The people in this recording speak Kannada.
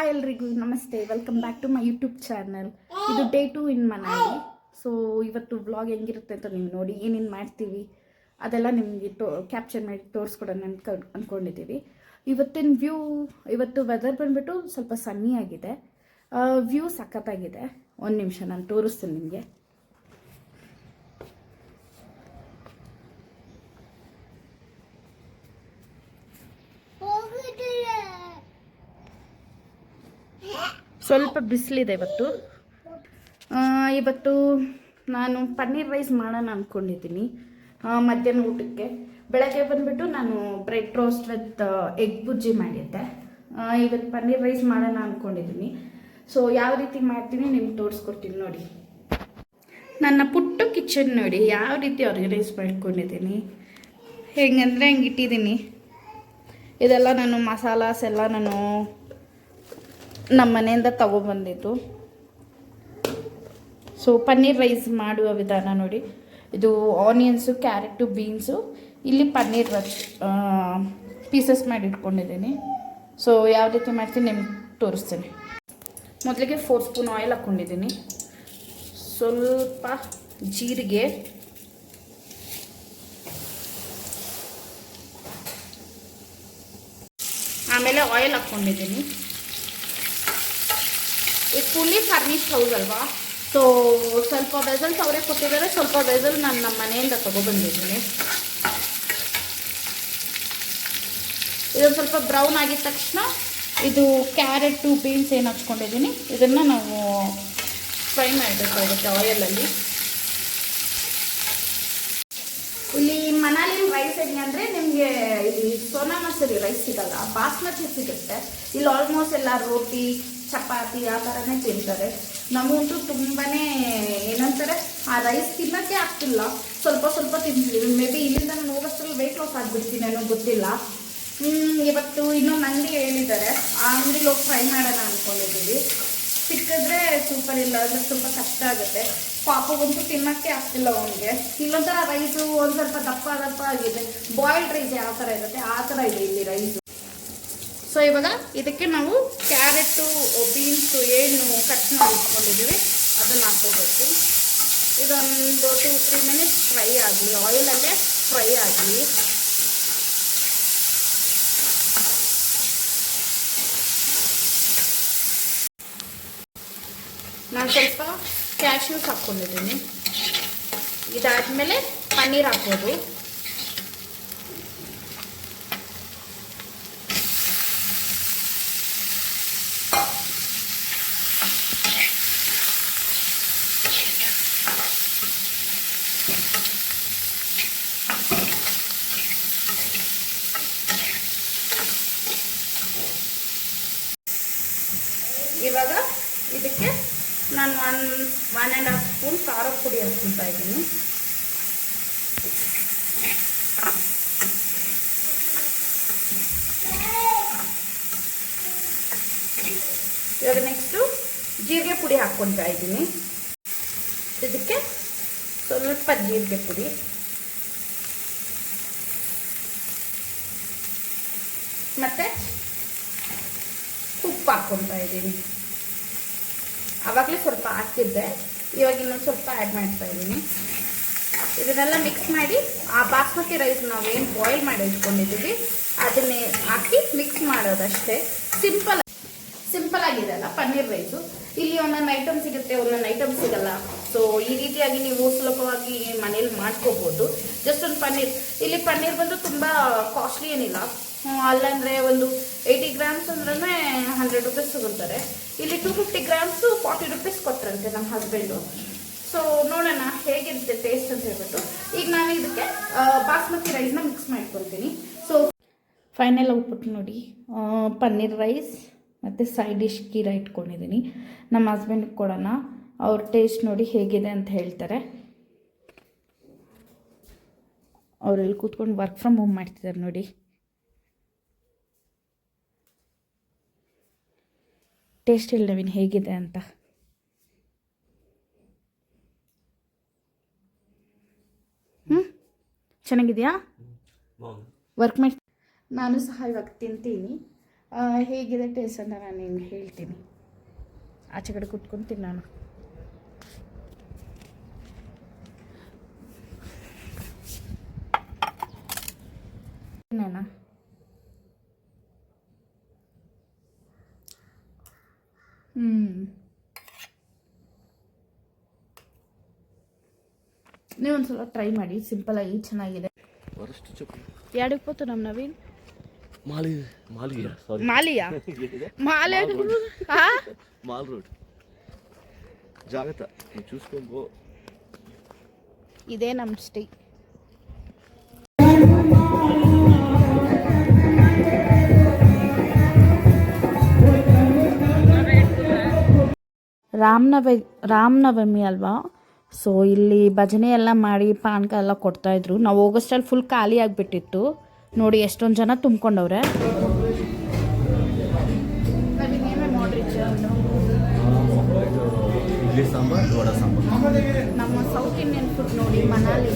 ಹಾಯ್ ಎಲ್ರಿಗೂ ನಮಸ್ತೆ, welcome back to my YouTube channel. ಇದು ಡೇ 2 ಇನ್ ಮನಾಲಿ. ಸೊ ಇವತ್ತು ವ್ಲಾಗ್ ಹೆಂಗಿರುತ್ತೆ ಅಂತ ನೀವು ನೋಡಿ, ಏನೇನು ಮಾಡ್ತೀವಿ ಅದೆಲ್ಲ ನಿಮಗೆ ಕ್ಯಾಪ್ಚರ್ ಮಾಡಿ ತೋರಿಸ್ಕೊಡೋಣ ಅಂದ್ಕೊಂಡಿದ್ದೀವಿ. ಇವತ್ತು ವೆದರ್ ಬಂದುಬಿಟ್ಟು ಸ್ವಲ್ಪ ಸನ್ನಿ ಆಗಿದೆ. ವ್ಯೂ ಸಖತ್ತಾಗಿದೆ. ಒಂದು ನಿಮಿಷ ನಾನು ತೋರಿಸ್ತೀನಿ ನಿಮಗೆ. ಸ್ವಲ್ಪ ಬಿಸಿಲಿದೆ ಇವತ್ತು ನಾನು ಪನ್ನೀರ್ ರೈಸ್ ಮಾಡೋಣ ಅಂದ್ಕೊಂಡಿದ್ದೀನಿ ಮಧ್ಯಾಹ್ನ ಊಟಕ್ಕೆ. ಬೆಳಗ್ಗೆ ಬಂದುಬಿಟ್ಟು ನಾನು ಬ್ರೆಡ್ ರೋಸ್ಟ್ ವಿತ್ ಎಗ್ ಬುಜ್ಜಿ ಮಾಡಿದ್ದೆ. ಇವತ್ತು ಪನ್ನೀರ್ ರೈಸ್ ಮಾಡೋಣ ಅಂದ್ಕೊಂಡಿದ್ದೀನಿ. ಸೊ ಯಾವ ರೀತಿ ಮಾಡ್ತೀನಿ ನಿಮ್ಗೆ ತೋರಿಸ್ಕೊಡ್ತೀನಿ ನೋಡಿ. ನನ್ನ ಪುಟ್ಟ ಕಿಚನ್ ನೋಡಿ ಯಾವ ರೀತಿ ಆರ್ಗನೈಸ್ ಮಾಡ್ಕೊಂಡಿದ್ದೀನಿ. ಹೆಂಗಂದರೆ ಹಂಗೆ ಇಟ್ಟಿದ್ದೀನಿ. ಇದೆಲ್ಲ ನಾನು ಮಸಾಲಾಸ್ ಎಲ್ಲ ನಾನು ನಮ್ಮ ಮನೆಯಿಂದ ತಗೊಬಂದಿದ್ದು. ಸೊ ಪನ್ನೀರ್ ರೈಸ್ ಮಾಡುವ ವಿಧಾನ ನೋಡಿ. ಇದು ಆನಿಯನ್ಸು, ಕ್ಯಾರೆಟು, ಬೀನ್ಸು, ಇಲ್ಲಿ ಪನ್ನೀರ್ ಪೀಸಸ್ ಮಾಡಿ ಇಟ್ಕೊಂಡಿದ್ದೀನಿ. ಸೊ ಯಾವ ರೀತಿ ಮಾಡ್ತೀನಿ ನಿಮ್ಗೆ ತೋರಿಸ್ತೀನಿ. ಮೊದಲಿಗೆ 4 ಸ್ಪೂನ್ ಆಯಿಲ್ ಹಾಕ್ಕೊಂಡಿದ್ದೀನಿ. ಸ್ವಲ್ಪ ಜೀರಿಗೆ, ಆಮೇಲೆ ಆಯಿಲ್ ಹಾಕ್ಕೊಂಡಿದ್ದೀನಿ. ಇದು ಫುಲ್ಲಿ ಫರ್ನಿಶ್ಡ್ ಹೌಸ್ ಅಲ್ವಾ, ಸೊ ಸ್ವಲ್ಪ ವೆಸಲ್ಸ್ ಅವರೇ ಕೊಟ್ಟಿದ್ದಾರೆ, ಸ್ವಲ್ಪ ವೆಸಲ್ ನಾನು ನಮ್ಮ ಮನೆಯಿಂದ ತಗೊಬಂದಿದ್ದೀನಿ. ಇದೊಂದು ಸ್ವಲ್ಪ ಬ್ರೌನ್ ಆಗಿದ ತಕ್ಷಣ ಇದು ಕ್ಯಾರೆಟು, ಬೀನ್ಸ್ ಏನು ಹಚ್ಕೊಂಡಿದ್ದೀನಿ ಇದನ್ನು ನಾವು ಫ್ರೈ ಮಾಡಬೇಕಾಗುತ್ತೆ ಆಯಿಲಲ್ಲಿ. ಇಲ್ಲಿ ಮನಾಲಿ ರೈಸ್ ಹೆಂಗೆ ಅಂದರೆ ನಿಮಗೆ ಇಲ್ಲಿ ಸೋನಾ ಮಸೂರಿ ರೈಸ್ ಸಿಗಲ್ಲ, ಬಾಸ್ಮತಿ ಸಿಗುತ್ತೆ. ಇಲ್ಲಿ ಆಲ್ಮೋಸ್ಟ್ ಎಲ್ಲ ರೋಟಿ, ಚಪಾತಿ ಆ ಥರನೇ ತಿಂತಾರೆ. ನಮಗಂತೂ ತುಂಬಾ ಏನಂತಾರೆ, ಆ ರೈಸ್ ತಿನ್ನೋಕ್ಕೆ ಆಗ್ತಿಲ್ಲ. ಸ್ವಲ್ಪ ತಿಂತೀವಿ. ಮೇ ಬಿ ಇಲ್ಲಿಂದ ನಾನು ಹೋಗೋಷ್ಟ್ರಲ್ಲಿ ವೆಯ್ಟ್ ಲಾಸ್ ಆಗಿಬಿಡ್ತೀನಿ ಅನ್ನೋ ಗೊತ್ತಿಲ್ಲ. ಇವತ್ತು ಇನ್ನೊಂದು ಅಂಗಡಿ ಹೇಳಿದ್ದಾರೆ, ಆ ಅಂಗಡಿಲಿ ಹೋಗಿ ಫ್ರೈ ಮಾಡೋಣ ಅಂದ್ಕೊಂಡಿದ್ದೀವಿ. ಸಿಕ್ಕಿದ್ರೆ ಸೂಪರ್, ಇಲ್ಲ ಅಂದರೆ ಸ್ವಲ್ಪ ಕಷ್ಟ ಆಗುತ್ತೆ. ಪಾಪಗಂತೂ ತಿನ್ನೋಕ್ಕೆ ಆಗ್ತಿಲ್ಲ ಅವನಿಗೆ. ಇಲ್ಲೊಂಥರ ರೈಸು ಒಂದು ಸ್ವಲ್ಪ ದಪ್ಪ ಆಗಿದೆ. ಬಾಯ್ಲ್ಡ್ ರೈಸ್ ಯಾವ ಥರ ಇರುತ್ತೆ ಆ ಥರ ಇದೆ ಇಲ್ಲಿ ರೈಸು. ಸೊ ಇವಾಗ ಇದಕ್ಕೆ ನಾವು ಕ್ಯಾರೆಟು, ಬೀನ್ಸು ಏನು ಕಟ್ ಮಾಡಿ ಇಟ್ಕೊಂಡಿದ್ದೀವಿ ಅದನ್ನು ಹಾಕೋಬೇಕು. ಇದೊಂದು 2-3 ಮಿನಿಟ್ಸ್ ಫ್ರೈ ಆಗಲಿ, ಆಯಿಲಲ್ಲೇ ಫ್ರೈ ಆಗಲಿ. ನಾನು ಸ್ವಲ್ಪ ಕ್ಯಾಶ್ಯೂಸ್ ಹಾಕ್ಕೊಂಡಿದ್ದೀನಿ. ಇದಾದಮೇಲೆ ಪನ್ನೀರ್ ಹಾಕ್ಬೋದು. ಇವಾಗ ಇದಕ್ಕೆ ನಾನು 1.5 ಸ್ಪೂನ್ ಖಾರದ ಪುಡಿ ಹಾಕ್ಕೊಳ್ತಾ ಇದ್ದೀನಿ. ಇವಾಗ ನೆಕ್ಸ್ಟು ಜೀರಿಗೆ ಪುಡಿ ಹಾಕ್ಕೊಳ್ತಾ ಇದ್ದೀನಿ. ಇದಕ್ಕೆ ಸ್ವಲ್ಪ ಜೀರಿಗೆ ಪುಡಿ, ಮತ್ತು ಉಪ್ಪು ಹಾಕ್ಕೊಳ್ತಾ ಇದ್ದೀನಿ. ಆವಾಗಲೇ ಸ್ವಲ್ಪ ಹಾಕಿದ್ದೆ, ಇವಾಗ ಇನ್ನೊಂದು ಸ್ವಲ್ಪ ಆ್ಯಡ್ ಮಾಡ್ತಾ ಇದ್ದೀನಿ. ಇದನ್ನೆಲ್ಲ ಮಿಕ್ಸ್ ಮಾಡಿ ಆ ಬಾಸ್ಮತಿ ರೈಸ್ ನಾವೇನು ಬಾಯ್ಲ್ ಮಾಡಿ ಇಟ್ಕೊಂಡಿದ್ದೀವಿ ಅದನ್ನೇ ಹಾಕಿ ಮಿಕ್ಸ್ ಮಾಡೋದಷ್ಟೇ. ಸಿಂಪಲ್ ಆಗಿದೆ ಅಲ್ಲ ಪನ್ನೀರ್ ರೈಸು. ಇಲ್ಲಿ ಒಂದೊಂದು ಐಟಮ್ ಸಿಗುತ್ತೆ, ಒಂದೊಂದು ಐಟಮ್ ಸಿಗಲ್ಲ. ಸೊ ಈ ರೀತಿಯಾಗಿ ನೀವು ಸುಲಭವಾಗಿ ಮನೇಲಿ ಮಾಡ್ಕೋಬೋದು. ಜಸ್ಟ್ ಒಂದು ಪನ್ನೀರ್, ಇಲ್ಲಿ ಪನ್ನೀರ್ ಬಂದು ತುಂಬ ಕಾಸ್ಟ್ಲಿ ಏನಿಲ್ಲ. ಅಲ್ಲಂದರೆ ಒಂದು 80 ಗ್ರಾಮ್ಸ್ ಅಂದ್ರೆ 100 ರೂಪೀಸ್ ತಗೊಳ್ತಾರೆ. ಇಲ್ಲಿ 250 ಗ್ರಾಮ್ಸು 40 ರೂಪೀಸ್ ಕೊಟ್ಟರಂತೆ ನಮ್ಮ ಹಸ್ಬೆಂಡು. ಸೊ ನೋಡೋಣ ಹೇಗಿರುತ್ತೆ ಟೇಸ್ಟ್ ಅಂತ ಹೇಳ್ಬಿಟ್ಟು ಈಗ ನಾನು ಇದಕ್ಕೆ ಬಾಸ್ಮತಿ ರೈಸ್ನ ಮಿಕ್ಸ್ ಮಾಡ್ಕೊಳ್ತೀನಿ. ಸೊ ಫೈನಲ್ ಔಟ್ಪುಟ್ ನೋಡಿ, ಪನ್ನೀರ್ ರೈಸ್ ಮತ್ತು ಸೈಡ್ ಡಿಶ್ ಕೀರ ಇಟ್ಕೊಂಡಿದ್ದೀನಿ. ನಮ್ಮ ಹಸ್ಬೆಂಡ್ಗೆ ಕೊಡೋಣ, ಅವ್ರ ಟೇಸ್ಟ್ ನೋಡಿ ಹೇಗಿದೆ ಅಂತ ಹೇಳ್ತಾರೆ. ಅವರೆಲ್ಲಿ ಕೂತ್ಕೊಂಡು ವರ್ಕ್ ಫ್ರಮ್ ಹೋಮ್ ಮಾಡ್ತಿದ್ದಾರೆ ನೋಡಿ. ಟೇಸ್ಟ್ ಹೇಳಿ ನವೀನ್ ಹೇಗಿದೆ ಅಂತ. ಚೆನ್ನಾಗಿದೆಯಾ? ವರ್ಕ್ ಮಾಡಿ ನಾನು ಸಹ ಇವಾಗ ತಿಂತೀನಿ. ಹೇಗಿದೆ ಟೇಸ್ಟ್ ಅಂತ ನಾನು ನಿಮ್ಗೆ ಹೇಳ್ತೀನಿ. ಆಚೆ ಕಡೆ ಕುತ್ಕೊಂತೀನಿ ನಾನು. ನೀವೊಂದ್ಸಲ ಟ್ರೈ ಮಾಡಿ, ಸಿಂಪಲಾಗಿ ಚೆನ್ನಾಗಿದೆ. ಎರಡಕ್ಕೆ ಹೋತು ನಮ್ಮ ನವೀನ್ ಮಾಲಿಯಾ మాలే మాల్ రోడ్ జాగ్రత్త చూసుకో. ఇదే ನಮ್ಮ స్టే. ರಾಮನವಮಿ ಅಲ್ವಾ, ಸೊ ಇಲ್ಲಿ ಭಜನೆ ಎಲ್ಲ ಮಾಡಿ ಪಾನಕ ಎಲ್ಲ ಕೊಡ್ತಾಯಿದ್ರು. ನಾವು ಹೋಗೋಷ್ಟಲ್ಲಿ ಫುಲ್ ಖಾಲಿ ಆಗಿಬಿಟ್ಟಿತ್ತು. ನೋಡಿ ಎಷ್ಟೊಂದು ಜನ ತುಂಬ್ಕೊಂಡವ್ರೆ. ನಮ್ಮ ಸೌತ್ ಇಂಡಿಯನ್ ಫುಡ್ ನೋಡಿ ಮನಾಲಿ